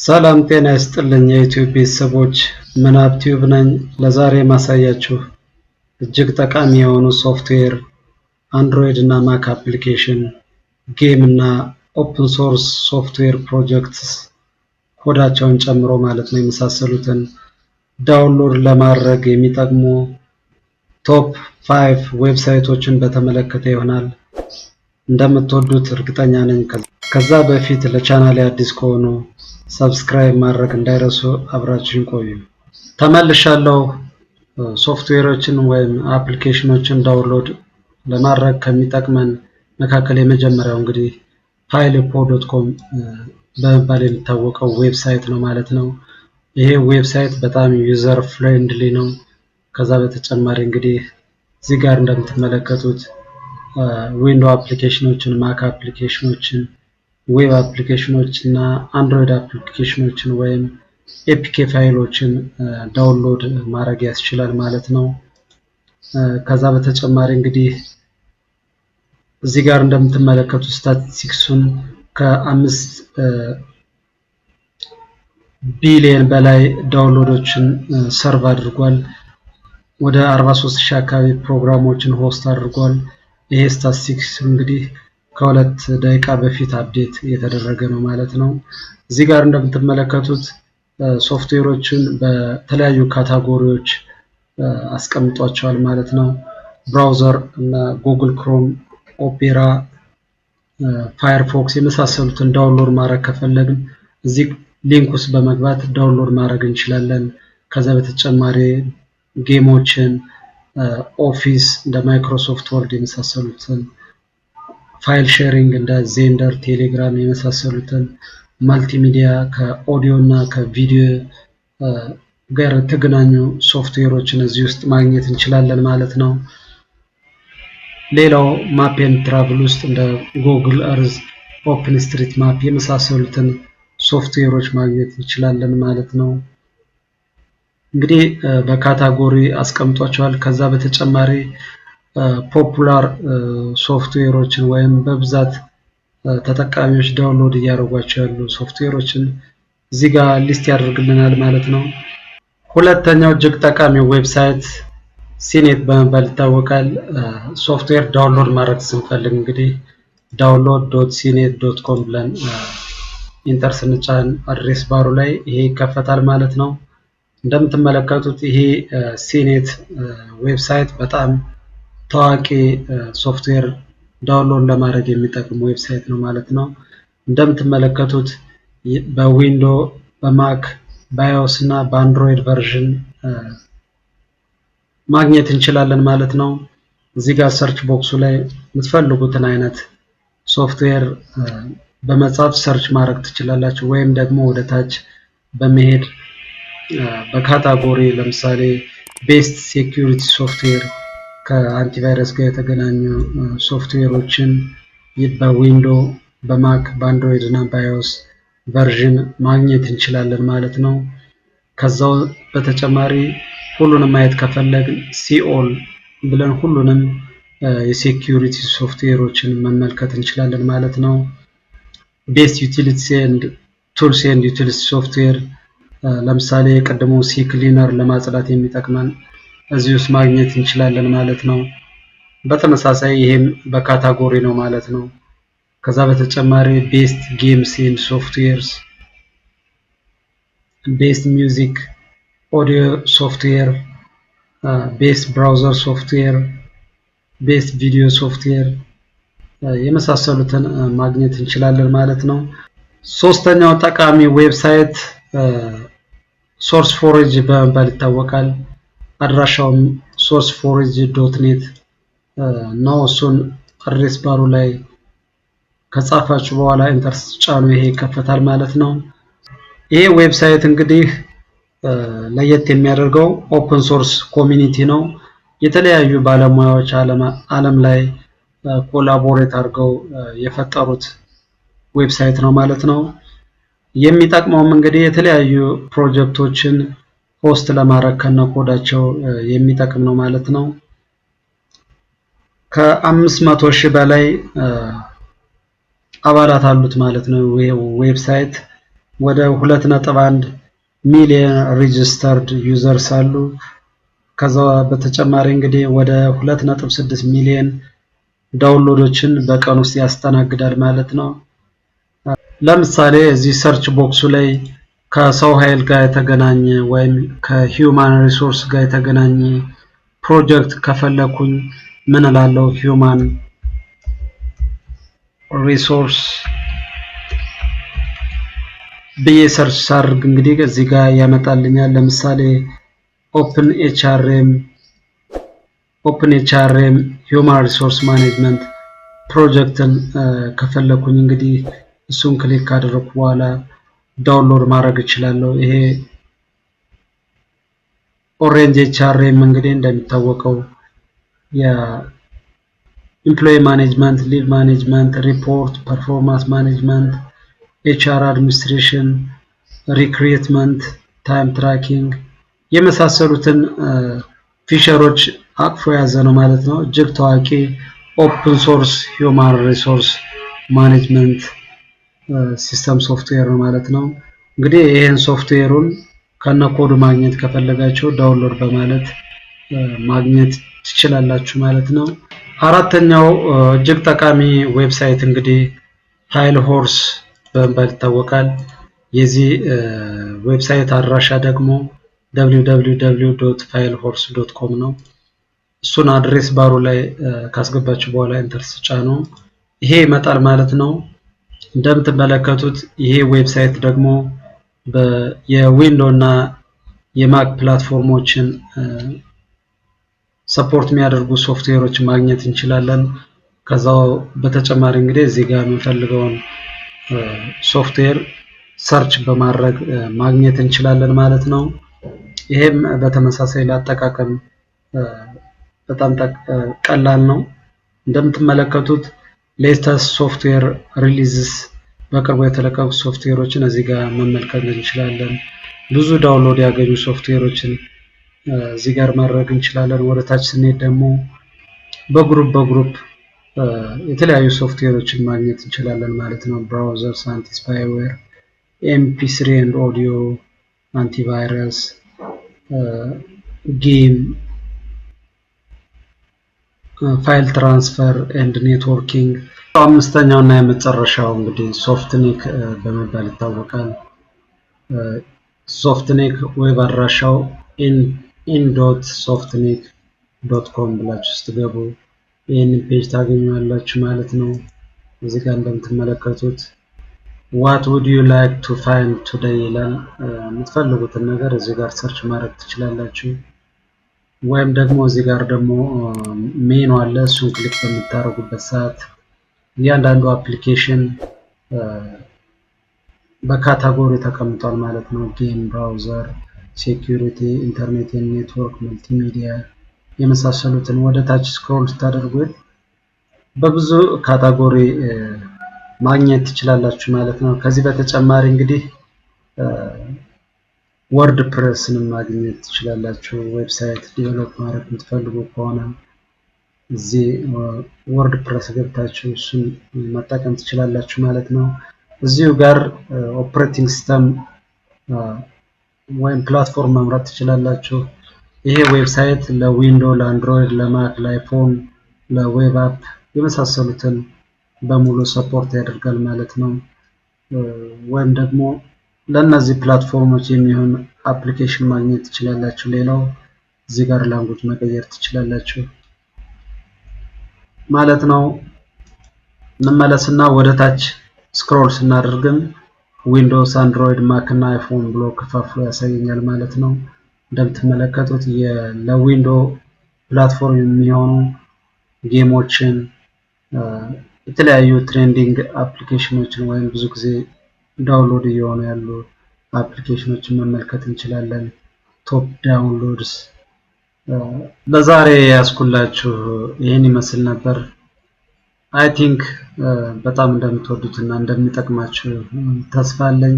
ሰላም ጤና ይስጥልኝ የዩቲዩብ ቤተሰቦች፣ ምናብ ቲዩብ ነኝ። ለዛሬ ማሳያችሁ እጅግ ጠቃሚ የሆኑ ሶፍትዌር፣ አንድሮይድ እና ማክ አፕሊኬሽን፣ ጌም እና ኦፕን ሶርስ ሶፍትዌር ፕሮጀክትስ ኮዳቸውን ጨምሮ ማለት ነው የመሳሰሉትን ዳውንሎድ ለማድረግ የሚጠቅሙ ቶፕ 5 ዌብሳይቶችን በተመለከተ ይሆናል። እንደምትወዱት እርግጠኛ ነኝ። ከዛ በፊት ለቻናሌ አዲስ ከሆኑ ሰብስክራይብ ማድረግ እንዳይረሱ፣ አብራችሁን ቆዩ። ተመልሻለሁ። ሶፍትዌሮችን ወይም አፕሊኬሽኖችን ዳውንሎድ ለማድረግ ከሚጠቅመን መካከል የመጀመሪያው እንግዲህ filepo.com በመባል የሚታወቀው ዌብሳይት ነው ማለት ነው። ይሄ ዌብሳይት በጣም ዩዘር ፍሬንድሊ ነው። ከዛ በተጨማሪ እንግዲህ እዚህ ጋር እንደምትመለከቱት ዊንዶ አፕሊኬሽኖችን፣ ማክ አፕሊኬሽኖችን፣ ዌብ አፕሊኬሽኖች እና አንድሮይድ አፕሊኬሽኖችን ወይም ኤፒኬ ፋይሎችን ዳውንሎድ ማድረግ ያስችላል ማለት ነው። ከዛ በተጨማሪ እንግዲህ እዚህ ጋር እንደምትመለከቱት ስታቲስቲክሱን ከ5 ቢሊዮን በላይ ዳውንሎዶችን ሰርቭ አድርጓል። ወደ 43000 አካባቢ ፕሮግራሞችን ሆስት አድርጓል። ይሄ ስታቲስቲክስ እንግዲህ ከሁለት ደቂቃ በፊት አፕዴት የተደረገ ነው ማለት ነው። እዚህ ጋር እንደምትመለከቱት ሶፍትዌሮችን በተለያዩ ካታጎሪዎች አስቀምጧቸዋል ማለት ነው። ብራውዘር እና ጉግል ክሮም፣ ኦፔራ፣ ፋየርፎክስ የመሳሰሉትን ዳውንሎድ ማድረግ ከፈለግን እዚህ ሊንክ ውስጥ በመግባት ዳውንሎድ ማድረግ እንችላለን። ከዛ በተጨማሪ ጌሞችን፣ ኦፊስ እንደ ማይክሮሶፍት ወርድ የመሳሰሉትን፣ ፋይል ሼሪንግ እንደ ዜንደር፣ ቴሌግራም የመሳሰሉትን፣ ማልቲሚዲያ ከኦዲዮ እና ከቪዲዮ ጋር የተገናኙ ሶፍትዌሮችን እዚህ ውስጥ ማግኘት እንችላለን ማለት ነው። ሌላው ማፕ ኤንድ ትራቭል ውስጥ እንደ ጉግል እርዝ፣ ኦፕን ስትሪት ማፕ የመሳሰሉትን ሶፍትዌሮች ማግኘት እንችላለን ማለት ነው። እንግዲህ በካታጎሪ አስቀምጧቸዋል። ከዛ በተጨማሪ ፖፑላር ሶፍትዌሮችን ወይም በብዛት ተጠቃሚዎች ዳውንሎድ እያደረጓቸው ያሉ ሶፍትዌሮችን እዚህ ጋር ሊስት ያደርግልናል ማለት ነው። ሁለተኛው እጅግ ጠቃሚው ዌብሳይት ሲኔት በመባል ይታወቃል። ሶፍትዌር ዳውንሎድ ማድረግ ስንፈልግ እንግዲህ download.cnet.com ብለን ኢንተር ስንጫን አድሬስ ባሩ ላይ ይሄ ይከፈታል ማለት ነው። እንደምትመለከቱት ይሄ ሲኔት ዌብሳይት በጣም ታዋቂ ሶፍትዌር ዳውንሎድ ለማድረግ የሚጠቅም ዌብሳይት ነው ማለት ነው። እንደምትመለከቱት በዊንዶ፣ በማክ፣ በአይኦስ እና በአንድሮይድ ቨርዥን ማግኘት እንችላለን ማለት ነው። እዚህ ጋር ሰርች ቦክሱ ላይ የምትፈልጉትን አይነት ሶፍትዌር በመጻፍ ሰርች ማድረግ ትችላላችሁ። ወይም ደግሞ ወደ ታች በመሄድ በካታጎሪ ለምሳሌ ቤስት ሴኩሪቲ ሶፍትዌር ከአንቲቫይረስ ጋር የተገናኙ ሶፍትዌሮችን በዊንዶ፣ በማክ፣ በአንድሮይድ እና በአይኦስ ቨርዥን ማግኘት እንችላለን ማለት ነው። ከዛው በተጨማሪ ሁሉንም ማየት ከፈለግን ሲኦል ብለን ሁሉንም የሴኩሪቲ ሶፍትዌሮችን መመልከት እንችላለን ማለት ነው። ቤስት ዩቲሊቲስ ኤንድ ቱልስ ኤንድ ዩቲሊቲ ሶፍትዌር ለምሳሌ የቀደሙ ሲ ክሊነር ለማጽዳት የሚጠቅመን እዚህ ውስጥ ማግኘት እንችላለን ማለት ነው። በተመሳሳይ ይሄም በካታጎሪ ነው ማለት ነው። ከዛ በተጨማሪ ቤስት ጌምስ ኤንድ ሶፍትዌርስ፣ ቤስት ሚውዚክ ኦዲዮ ሶፍትዌር፣ ቤስት ብራውዘር ሶፍትዌር፣ ቤስት ቪዲዮ ሶፍትዌር የመሳሰሉትን ማግኘት እንችላለን ማለት ነው። ሶስተኛው ጠቃሚ ዌብሳይት ሶርስ ፎሬጅ በመባል ይታወቃል። አድራሻውም sourceforge.net ነው። እሱን አድሬስ ባሩ ላይ ከጻፋችሁ በኋላ ኢንተር ጫኑ ይሄ ይከፈታል ማለት ነው። ይሄ ዌብሳይት እንግዲህ ለየት የሚያደርገው ኦፕን ሶርስ ኮሚኒቲ ነው። የተለያዩ ባለሙያዎች ዓለም ላይ ኮላቦሬት አድርገው የፈጠሩት ዌብሳይት ነው ማለት ነው። የሚጠቅመውም እንግዲህ የተለያዩ ፕሮጀክቶችን ሆስት ለማድረግ ከነኮዳቸው የሚጠቅም ነው ማለት ነው። ከ500,000 በላይ አባላት አሉት ማለት ነው። ዌብሳይት ወደ 2.1 ሚሊዮን ሬጂስተርድ ዩዘርስ አሉ። ከዛ በተጨማሪ እንግዲህ ወደ 2.6 ሚሊዮን ዳውንሎዶችን በቀን ውስጥ ያስተናግዳል ማለት ነው። ለምሳሌ እዚህ ሰርች ቦክሱ ላይ ከሰው ኃይል ጋር የተገናኘ ወይም ከሂውማን ሪሶርስ ጋር የተገናኘ ፕሮጀክት ከፈለኩኝ ምን እላለሁ? ሂውማን ሪሶርስ ብዬ ሰርች ሳድርግ እንግዲህ እዚህ ጋር ያመጣልኛል። ለምሳሌ ኦፕን ኤችአርኤም ሂውማን ሪሶርስ ማኔጅመንት ፕሮጀክትን ከፈለኩኝ እንግዲህ እሱን ክሊክ ካደረኩ በኋላ ዳውንሎድ ማድረግ እችላለሁ። ይሄ ኦሬንጅ ኤችአርኤም እንግዲህ እንደሚታወቀው የኢምፕሎይ ማኔጅመንት፣ ሊድ ማኔጅመንት፣ ሪፖርት፣ ፐርፎርማንስ ማኔጅመንት፣ ኤችአር አድሚኒስትሬሽን፣ ሪክሩትመንት፣ ታይም ትራኪንግ የመሳሰሉትን ፊቸሮች አቅፎ የያዘ ነው ማለት ነው። እጅግ ታዋቂ ኦፕን ሶርስ ሂውማን ሪሶርስ ማኔጅመንት ሲስተም ሶፍትዌር ነው ማለት ነው። እንግዲህ ይህን ሶፍትዌሩን ከነኮዱ ማግኘት ከፈለጋችሁ ዳውንሎድ በማለት ማግኘት ትችላላችሁ ማለት ነው። አራተኛው እጅግ ጠቃሚ ዌብሳይት እንግዲህ ፋይል ሆርስ በመባል ይታወቃል። የዚህ ዌብሳይት አድራሻ ደግሞ www.filehorse.com ነው። እሱን አድሬስ ባሩ ላይ ካስገባችሁ በኋላ ኢንተር ስጫኑ ይሄ ይመጣል ማለት ነው። እንደምትመለከቱት ይሄ ዌብሳይት ደግሞ የዊንዶ እና የማክ ፕላትፎርሞችን ሰፖርት የሚያደርጉ ሶፍትዌሮችን ማግኘት እንችላለን። ከዛው በተጨማሪ እንግዲህ እዚህ ጋር የምንፈልገውን ሶፍትዌር ሰርች በማድረግ ማግኘት እንችላለን ማለት ነው። ይሄም በተመሳሳይ ለአጠቃቀም በጣም ቀላል ነው። እንደምትመለከቱት ሌተስት ሶፍትዌር ሪሊዝስ በቅርቡ የተለቀቁ ሶፍትዌሮችን እዚህ ጋር መመልከት እንችላለን። ብዙ ዳውንሎድ ያገኙ ሶፍትዌሮችን እዚህ ጋር ማድረግ እንችላለን። ወደ ታች ስንሄድ ደግሞ በግሩፕ የተለያዩ ሶፍትዌሮችን ማግኘት እንችላለን ማለት ነው። ብራውዘርስ፣ አንቲ ስፓይዌር፣ ኤምፒ3 ኤንድ ኦዲዮ፣ አንቲቫይረስ፣ ጌም፣ ፋይል ትራንስፈር ኤንድ ኔትወርኪንግ። አምስተኛው እና የመጨረሻው እንግዲህ ሶፍትኔክ በመባል ይታወቃል። ሶፍትኔክ ዌብ አድራሻው in.softnik.com ብላችሁ ስትገቡ ይህንን ፔጅ ታገኙታላችሁ ማለት ነው። እዚህ ጋር እንደምትመለከቱት what would you like to find today ይላል። የምትፈልጉትን ነገር እዚህ ጋር ሰርች ማድረግ ትችላላችሁ። ወይም ደግሞ እዚህ ጋር ደግሞ ሜኑ አለ። እሱን ክሊክ በምታደርጉበት ሰዓት እያንዳንዱ አፕሊኬሽን በካታጎሪ ተቀምጧል ማለት ነው። ጌም፣ ብራውዘር፣ ሴኩሪቲ፣ ኢንተርኔት፣ ኔትወርክ፣ መልቲሚዲያ የመሳሰሉትን ወደ ታች ስክሮል ስታደርጉት በብዙ ካታጎሪ ማግኘት ትችላላችሁ ማለት ነው። ከዚህ በተጨማሪ እንግዲህ ወርድ ፕሬስን ማግኘት ትችላላችሁ። ዌብሳይት ዲቨሎፕ ማድረግ የምትፈልጉ ከሆነ እዚህ ወርድ ፕሬስ ገብታችሁ እሱን መጠቀም ትችላላችሁ ማለት ነው። እዚሁ ጋር ኦፕሬቲንግ ሲስተም ወይም ፕላትፎርም መምረጥ ትችላላችሁ። ይሄ ዌብሳይት ለዊንዶ፣ ለአንድሮይድ፣ ለማክ፣ ለአይፎን፣ ለዌብ አፕ የመሳሰሉትን በሙሉ ሰፖርት ያደርጋል ማለት ነው። ወይም ደግሞ ለእነዚህ ፕላትፎርሞች የሚሆን አፕሊኬሽን ማግኘት ትችላላችሁ። ሌላው እዚህ ጋር ላንጉጅ መቀየር ትችላላችሁ ማለት ነው። እንመለስና ወደ ታች ስክሮል ስናደርግም ዊንዶውስ፣ አንድሮይድ፣ ማክ እና አይፎን ብሎ ከፋፍሎ ያሳየኛል ማለት ነው። እንደምትመለከቱት ለዊንዶ ፕላትፎርም የሚሆኑ ጌሞችን፣ የተለያዩ ትሬንዲንግ አፕሊኬሽኖችን ወይም ብዙ ጊዜ ዳውንሎድ እየሆኑ ያሉ አፕሊኬሽኖችን መመልከት እንችላለን። ቶፕ ዳውንሎድስ። ለዛሬ ያስኩላችሁ ይህን ይመስል ነበር። አይ ቲንክ በጣም እንደምትወዱትና እንደሚጠቅማችሁ ተስፋ አለኝ።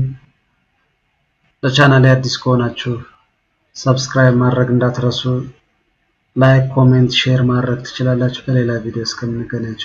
ለቻናሌ አዲስ ከሆናችሁ ሰብስክራይብ ማድረግ እንዳትረሱ። ላይክ፣ ኮሜንት፣ ሼር ማድረግ ትችላላችሁ። በሌላ ቪዲዮ እስከምንገናኝ